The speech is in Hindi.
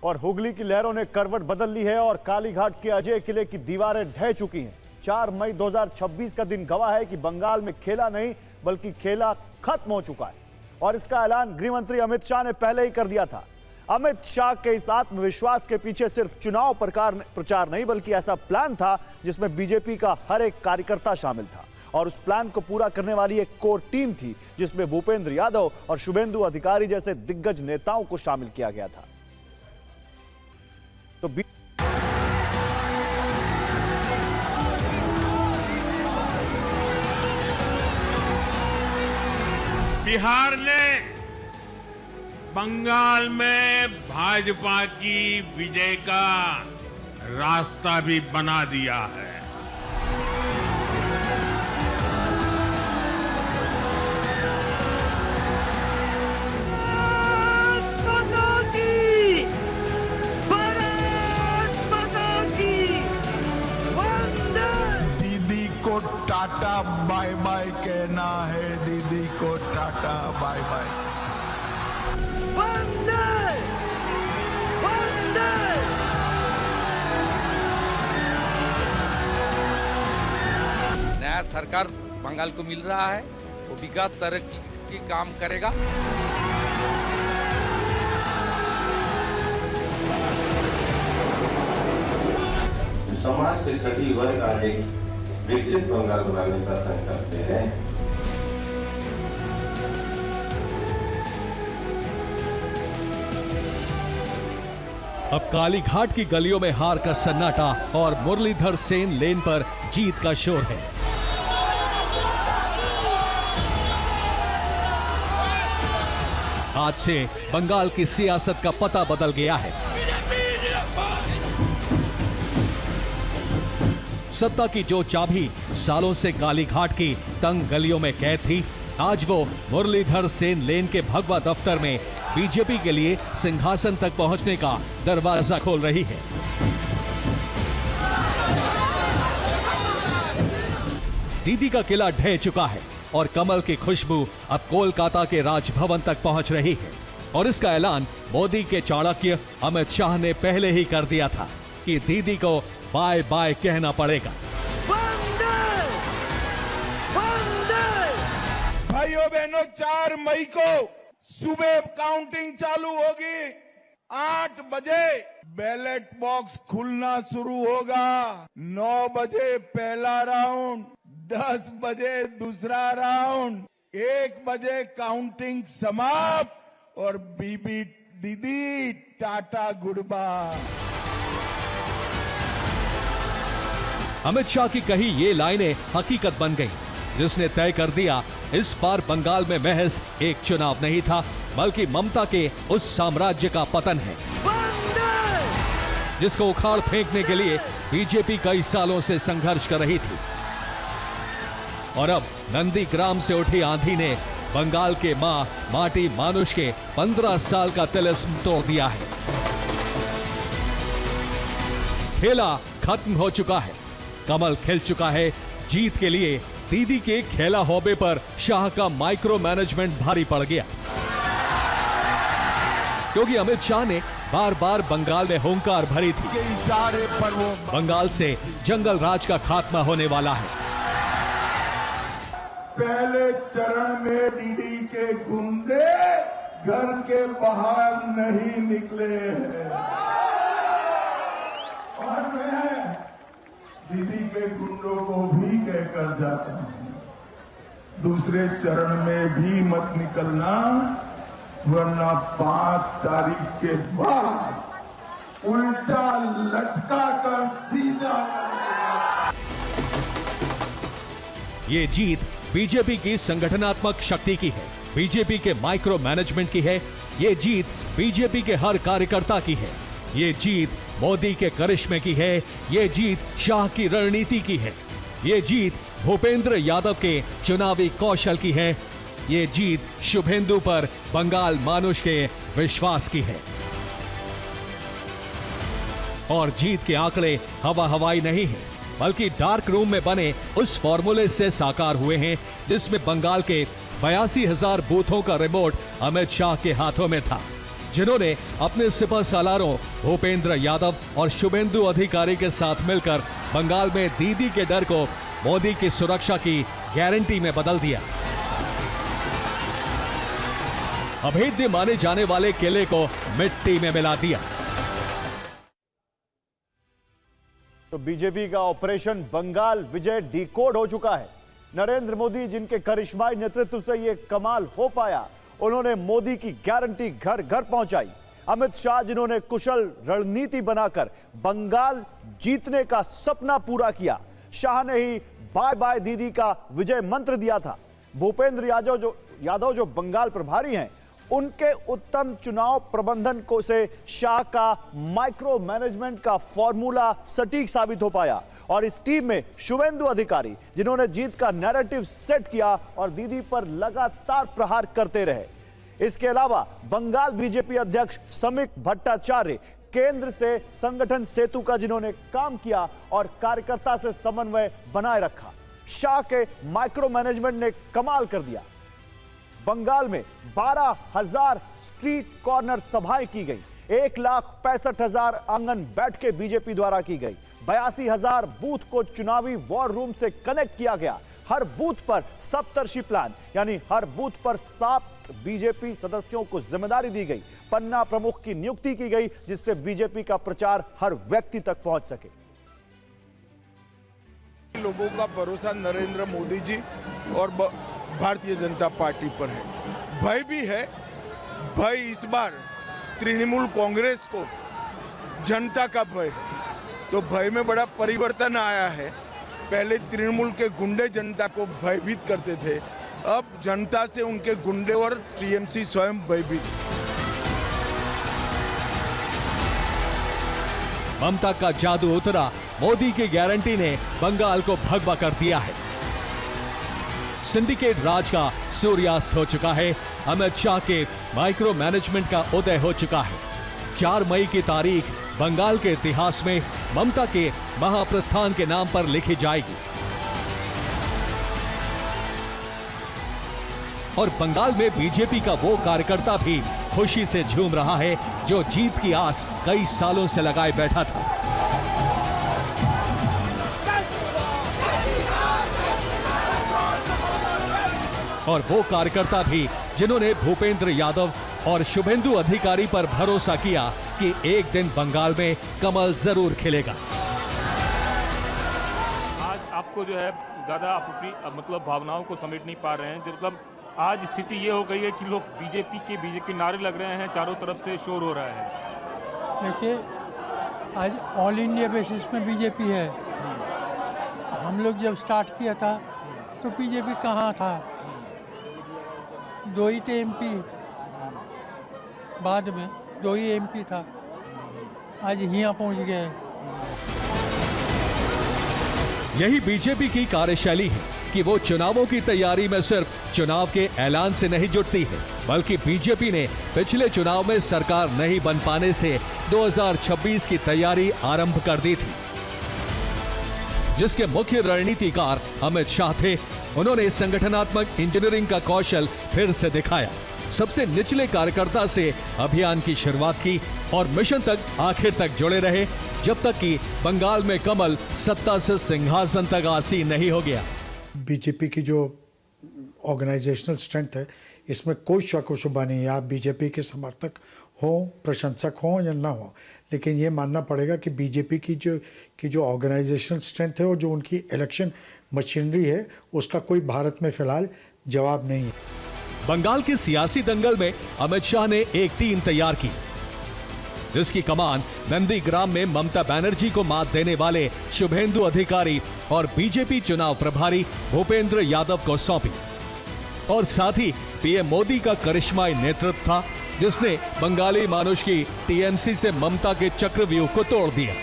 और हुगली की लहरों ने करवट बदल ली है और कालीघाट के अजय किले की दीवारें ढह चुकी हैं। 4 मई 2026 का दिन गवाह है कि बंगाल में खेला नहीं बल्कि खेला खत्म हो चुका है और इसका ऐलान गृह मंत्री अमित शाह ने पहले ही कर दिया था। अमित शाह के इस आत्मविश्वास के पीछे सिर्फ चुनाव प्रचार नहीं बल्कि ऐसा प्लान था जिसमें बीजेपी का हर एक कार्यकर्ता शामिल था और उस प्लान को पूरा करने वाली एक कोर टीम थी जिसमें भूपेंद्र यादव और शुभेंदु अधिकारी जैसे दिग्गज नेताओं को शामिल किया गया था। तो बिहार ने बंगाल में भाजपा की विजय का रास्ता भी बना दिया है। दीदी को टाटा बाय बाय कहना है, दीदी को टाटा बाय बाय। नया सरकार बंगाल को मिल रहा है, वो विकास तरक्की की काम करेगा। समाज के सभी वर्ग आज एक विकसित बंगाल बनाने का संकल्प ले रहे हैं। अब कालीघाट की गलियों में हार का सन्नाटा और मुरलीधर सेन लेन पर जीत का शोर है। आज से बंगाल की सियासत का पता बदल गया है। सत्ता की जो चाबी सालों से कालीघाट की तंग गलियों में कैद थी, आज वो मुरलीधर सेन लेन के भगवा दफ्तर में बीजेपी के लिए सिंहासन तक पहुंचने का दरवाजा खोल रही है। दीदी का किला ढह चुका है और कमल की खुशबू अब कोलकाता के राजभवन तक पहुंच रही है और इसका ऐलान मोदी के चाणक्य अमित शाह ने पहले ही कर दिया था कि दीदी को बाय बाय कहना पड़ेगा। भाइयों बहनों, 4 मई को सुबह काउंटिंग चालू होगी। 8 बजे बैलेट बॉक्स खुलना शुरू होगा। 9 बजे पहला राउंड, 10 बजे दूसरा राउंड, 1 बजे काउंटिंग समाप्त और बीबी दीदी tata good bye. Amit Shah की कही ये लाइनें हकीकत बन गई, जिसने तय कर दिया इस बार बंगाल में महज एक चुनाव नहीं था बल्कि ममता के उस साम्राज्य का पतन है जिसको उखाड़ फेंकने के लिए बीजेपी कई सालों से संघर्ष कर रही थी। और अब नंदीग्राम से उठी आंधी ने बंगाल के मां माटी मानुष के 15 साल का तिलिस्म तोड़ दिया है। खेला खत्म हो चुका है, कमल खिल चुका है। जीत के लिए दीदी के खेला हौबे पर शाह का माइक्रो मैनेजमेंट भारी पड़ गया, क्योंकि अमित शाह ने बार बार बंगाल में हुंकार भरी थी। बंगाल से जंगल राज का खात्मा होने वाला है। पहले चरण में दीदी के गुंडे घर के बाहर नहीं निकले हैं और मैं दीदी के गुंडों को भी कहकर जाता हूं, दूसरे चरण में भी मत निकलना, वरना 5 तारीख के बाद उल्टा लटका कर सीधा। ये जीत बीजेपी की संगठनात्मक शक्ति की है, बीजेपी के माइक्रो मैनेजमेंट की है। ये जीत बीजेपी के हर कार्यकर्ता की है। ये जीत मोदी के करिश्मे की है। ये जीत शाह की रणनीति की है। ये जीत भूपेंद्र यादव के चुनावी कौशल की है। ये जीत शुभेंदु पर बंगाल मानुष के विश्वास की है। और जीत के आंकड़े हवा हवाई नहीं है, बल्कि डार्क रूम में बने उस फॉर्मूले से साकार हुए हैं जिसमें बंगाल के 82,000 बूथों का रिमोट अमित शाह के हाथों में था। जिन्होंने अपने सिपह सालारों भूपेंद्र यादव और शुभेंदु अधिकारी के साथ मिलकर बंगाल में दीदी के डर को मोदी की सुरक्षा की गारंटी में बदल दिया। अभेद्य माने जाने वाले किले को मिट्टी में मिला दिया। तो बीजेपी का ऑपरेशन बंगाल विजय डिकोड हो चुका है। नरेंद्र मोदी जिनके करिश्माई नेतृत्व से यह कमाल हो पाया, उन्होंने मोदी की गारंटी घर घर पहुंचाई। अमित शाह जिन्होंने कुशल रणनीति बनाकर बंगाल जीतने का सपना पूरा किया, शाह ने ही बाय बाय दीदी का विजय मंत्र दिया था। भूपेंद्र यादव जो बंगाल प्रभारी हैं, उनके उत्तम चुनाव प्रबंधन को से शाह का माइक्रो मैनेजमेंट का फॉर्मूला सटीक साबित हो पाया। और इस टीम में शुभेंदु अधिकारी जिन्होंने जीत का नैरेटिव सेट किया और दीदी पर लगातार प्रहार करते रहे। इसके अलावा बंगाल बीजेपी अध्यक्ष समीक भट्टाचार्य केंद्र से संगठन सेतु का जिन्होंने काम किया और कार्यकर्ता से समन्वय बनाए रखा। शाह के माइक्रो मैनेजमेंट ने कमाल कर दिया। बंगाल में 12,000 स्ट्रीट कॉर्नर सभाएं की गई, 1,65,000 आंगन बैठकें बीजेपी द्वारा की गई, 82,000 बूथ को चुनावी वॉर रूम से कनेक्ट किया गया। हर बूथ पर सप्तर्षि प्लान यानी हर बूथ पर 7 बीजेपी सदस्यों को जिम्मेदारी दी गई। पन्ना प्रमुख की नियुक्ति की गई जिससे बीजेपी का प्रचार हर व्यक्ति तक पहुंच सके। लोगों का भरोसा नरेंद्र मोदी जी और भारतीय जनता पार्टी पर है। भय भी है, भय इस बार तृणमूल कांग्रेस को जनता का भय है। तो भय में बड़ा परिवर्तन आया है। पहले तृणमूल के गुंडे जनता को भयभीत करते थे, अब जनता से उनके गुंडे और टीएमसी स्वयं भयभीत। ममता का जादू उतरा, मोदी की गारंटी ने बंगाल को भगवा कर दिया है। सिंडिकेट राज का सूर्यास्त हो चुका है। अमित शाह के माइक्रो मैनेजमेंट का उदय हो चुका है। 4 मई की तारीख बंगाल के इतिहास में ममता के महाप्रस्थान के नाम पर लिखी जाएगी। और बंगाल में बीजेपी का वो कार्यकर्ता भी खुशी से झूम रहा है जो जीत की आस कई सालों से लगाए बैठा था। और वो कार्यकर्ता भी जिन्होंने भूपेंद्र यादव और शुभेंदु अधिकारी पर भरोसा किया कि एक दिन बंगाल में कमल जरूर खिलेगा। आज आपको जो है ज्यादा आप अपनी मतलब भावनाओं को समेट नहीं पा रहे हैं। मतलब आज स्थिति ये हो गई है कि लोग बीजेपी नारे लग रहे हैं, चारों तरफ से शोर हो रहा है। देखिए, आज ऑल इंडिया बेसिस में बीजेपी है। हम लोग जब स्टार्ट किया था तो बीजेपी कहाँ था? 2 ही थे एमपी, बाद में 2 ही एमपी था, आज यहाँ पहुँच गए। यही बीजेपी की कार्यशैली है कि वो चुनावों की तैयारी में सिर्फ चुनाव के ऐलान से नहीं जुटती है, बल्कि बीजेपी ने पिछले चुनाव में सरकार नहीं बन पाने से 2026 की तैयारी आरंभ कर दी थी। जिसके मुख्य रणनीतिकार अमित शाह थे, उन्होंने संगठनात्मक इंजीनियरिंग का कौशल फिर से दिखाया। सबसे निचले कार्यकर्ता से अभियान की शुरुआत की और मिशन तक आखिर तक जुड़े रहे, जब तक कि बंगाल में कमल सत्ता से सिंहासन तक आसीन नहीं हो गया। बीजेपी की जो ऑर्गेनाइजेशनल स्ट्रेंथ है, इसमें कोई शक व शुबा नहीं है। आप बीजेपी के समर्थक हो, प्रशंसक हो या ना हो, लेकिन ये मानना पड़ेगा कि बीजेपी की जो ऑर्गेनाइजेशनल स्ट्रेंथ है और जो उनकी इलेक्शन मशीनरी है, उसका कोई भारत में फिलहाल जवाब नहीं है। बंगाल के सियासी दंगल में अमित शाह ने एक टीम तैयार की, जिसकी कमान नंदीग्राम में ममता बनर्जी को मात देने वाले शुभेंदु अधिकारी और बीजेपी चुनाव प्रभारी भूपेंद्र यादव को सौंपी। और साथ ही पीएम मोदी का करिश्माई नेतृत्व था, जिसने बंगाली मानुष की टीएमसी से ममता के चक्रव्यूह को तोड़ दिया।